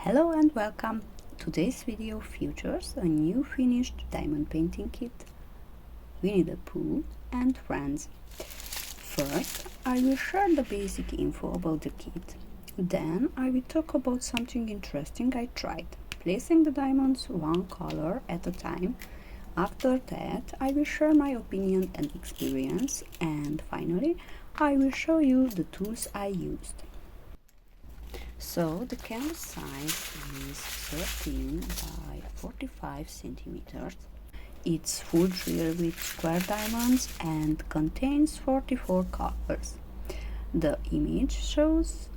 Hello and welcome. Today's video features a new finished diamond painting kit, Winnie the Pooh and friends. First, I will share the basic info about the kit. Then I will talk about something interesting I tried, placing the diamonds one color at a time. After that, I will share my opinion and experience, and finally, I will show you the tools I used. So the canvas size is 13 by 45 centimeters. It's full drill with square diamonds and contains 44 colors. The image shows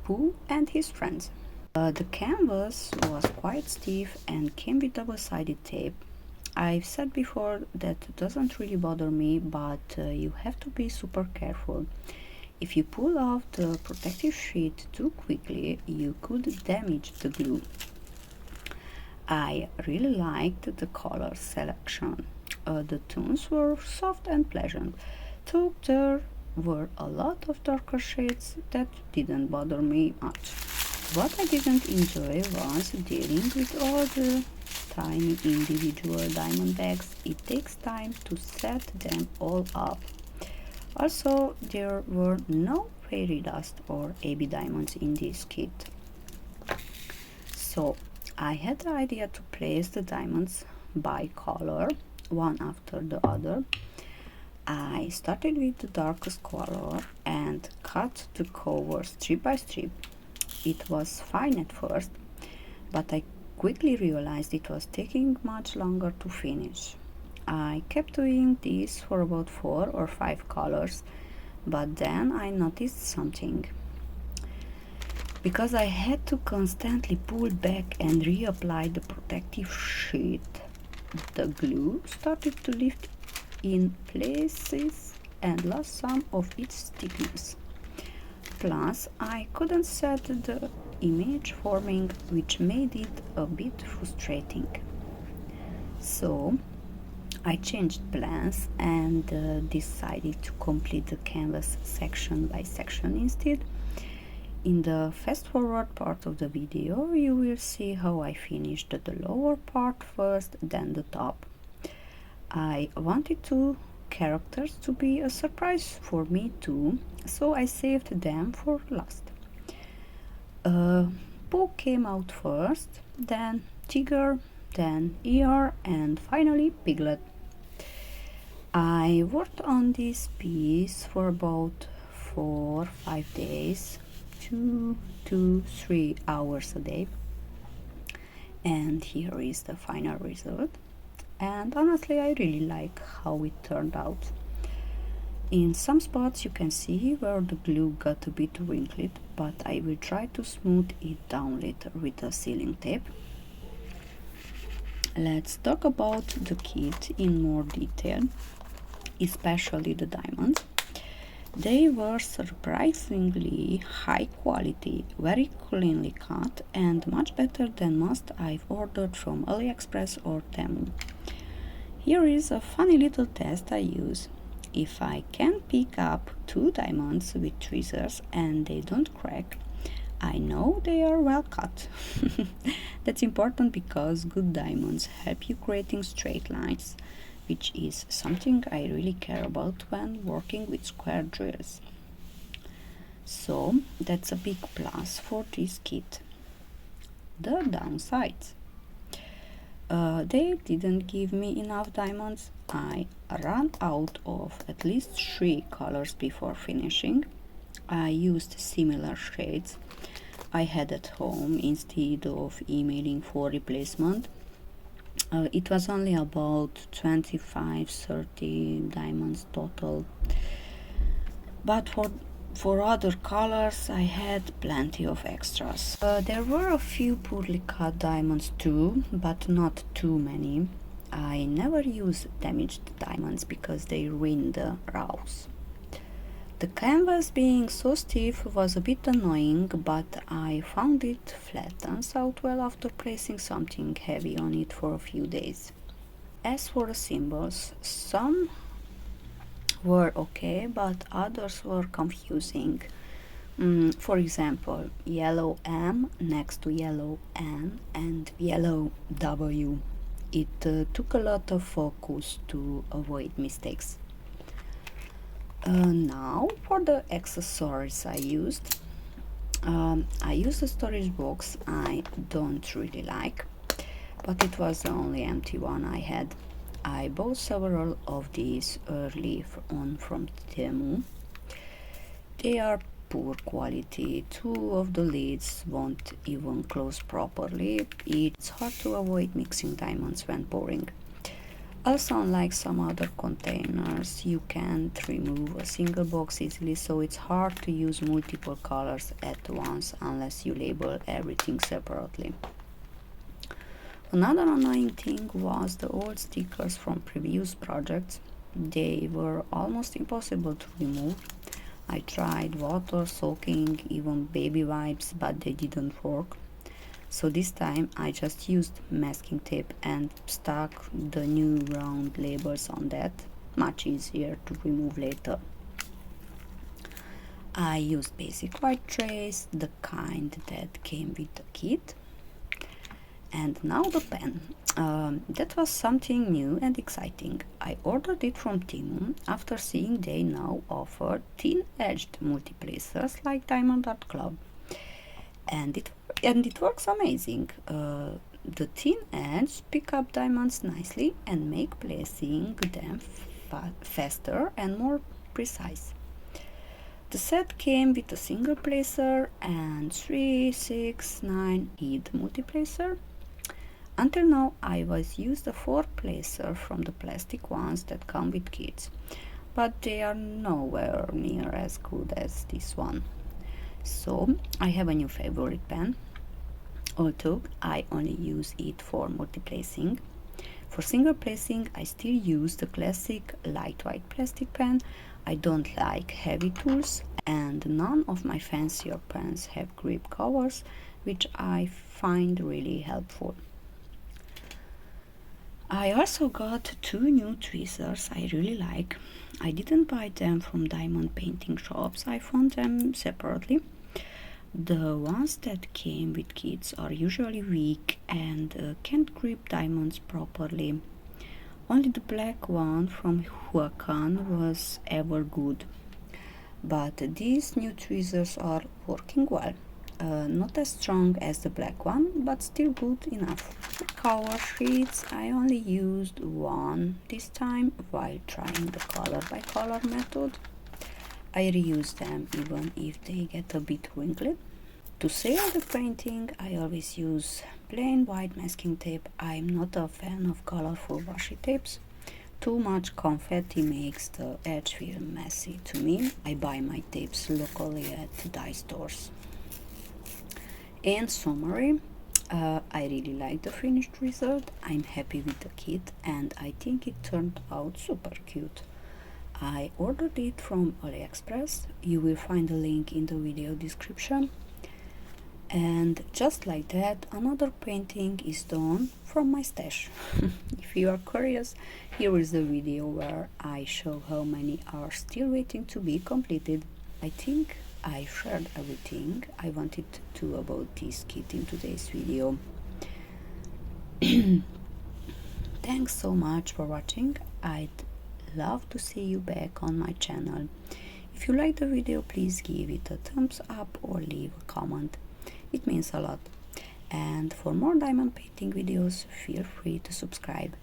Pooh and his friends. The canvas was quite stiff and came with double-sided tape. I've said before that doesn't really bother me, but you have to be super careful. If you pull off the protective sheet too quickly, you could damage the glue. I really liked the color selection. The tones were soft and pleasant, though there were a lot of darker shades that didn't bother me much. What I didn't enjoy was dealing with all the tiny individual diamond bags. It takes time to set them all up. Also, there were no fairy dust or AB diamonds in this kit. So, I had the idea to place the diamonds by color, one after the other. I started with the darkest color and cut the cover strip by strip. It was fine at first, but I quickly realized it was taking much longer to finish. I kept doing this for about 4 or 5 colors, but then I noticed something. Because I had to constantly pull back and reapply the protective sheet, the glue started to lift in places and lost some of its thickness. Plus, I couldn't set the image forming, which made it a bit frustrating. So, I changed plans and decided to complete the canvas section by section instead. In the fast forward part of the video, you will see how I finished the lower part first, then the top. I wanted two characters to be a surprise for me too, so I saved them for last. Pooh came out first, then Tiger, then Eeyore, and finally Piglet. I worked on this piece for about 4-5 days, 2 to 3 hours a day, and here is the final result. And honestly, I really like how it turned out. In some spots you can see where the glue got a bit wrinkled, but I will try to smooth it down later with a sealing tape. Let's talk about the kit in more detail, especially the diamonds. They were surprisingly high quality, very cleanly cut, and much better than most I've ordered from AliExpress or Temu. Here is a funny little test I use. If I can pick up 2 diamonds with tweezers and they don't crack, I know they are well cut. That's important because good diamonds help you creating straight lines, which is something I really care about when working with square drills. So that's a big plus for this kit. The downsides. They didn't give me enough diamonds. I ran out of at least 3 colors before finishing. I used similar shades I had at home instead of emailing for replacement. It was only about 25-30 diamonds total, but for other colors I had plenty of extras. There were a few poorly cut diamonds too, but not too many. I never use damaged diamonds because they ruin the raws. The canvas being so stiff was a bit annoying, but I found it flattens out well after placing something heavy on it for a few days. As for the symbols, some were okay, but others were confusing. For example, yellow M next to yellow N and yellow W. It took a lot of focus to avoid mistakes. Now for the accessories I used. I used a storage box I don't really like, but it was the only empty one I had. I bought several of these early on from Temu. They are poor quality. Two of the lids won't even close properly. It's hard to avoid mixing diamonds when pouring. Also, unlike some other containers, you can't remove a single box easily, so it's hard to use multiple colors at once unless you label everything separately. Another annoying thing was the old stickers from previous projects. They were almost impossible to remove. I tried water soaking, even baby wipes, but they didn't work. So this time I just used masking tape and stuck the new round labels on that. Much easier to remove later. I used basic white trays, the kind that came with the kit. And now the pen. That was something new and exciting. I ordered it from Temu after seeing they now offer thin-edged multiplacers like Diamond Art Club. And it works amazing. The thin ends pick up diamonds nicely and make placing them faster and more precise. The set came with a single placer and 3, 6, 9 ED multiplacer. Until now I was used a 4 placer from the plastic ones that come with kits, but they are nowhere near as good as this one. So I have a new favorite pen, although I only use it for multiplacing. For single placing I still use the classic lightweight plastic pen. I don't like heavy tools, and none of my fancier pens have grip covers, which I find really helpful. I also got 2 new tweezers I really like. I didn't buy them from diamond painting shops, I found them separately. The ones that came with kits are usually weak and can't grip diamonds properly. Only the black one from Huacan was ever good. But these new tweezers are working well. Not as strong as the black one, but still good enough. Cover sheets, I only used one this time while trying the color by color method. I reuse them even if they get a bit wrinkly. To seal the painting, I always use plain white masking tape. I'm not a fan of colorful washi tapes. Too much confetti makes the edge feel messy to me. I buy my tapes locally at dye stores. In summary, I really like the finished result. I'm happy with the kit and I think it turned out super cute. I ordered it from AliExpress. You will find the link in the video description. And just like that, another painting is done from my stash. If you are curious, here is the video where I show how many are still waiting to be completed. I think I shared everything I wanted to about this kit in today's video. Thanks so much for watching. I'd love to see you back on my channel. If you like the video, please give it a thumbs up or leave a comment. It means a lot. And for more diamond painting videos, feel free to subscribe.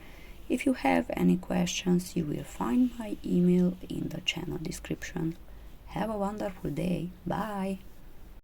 If you have any questions, you will find my email in the channel description. Have a wonderful day. Bye.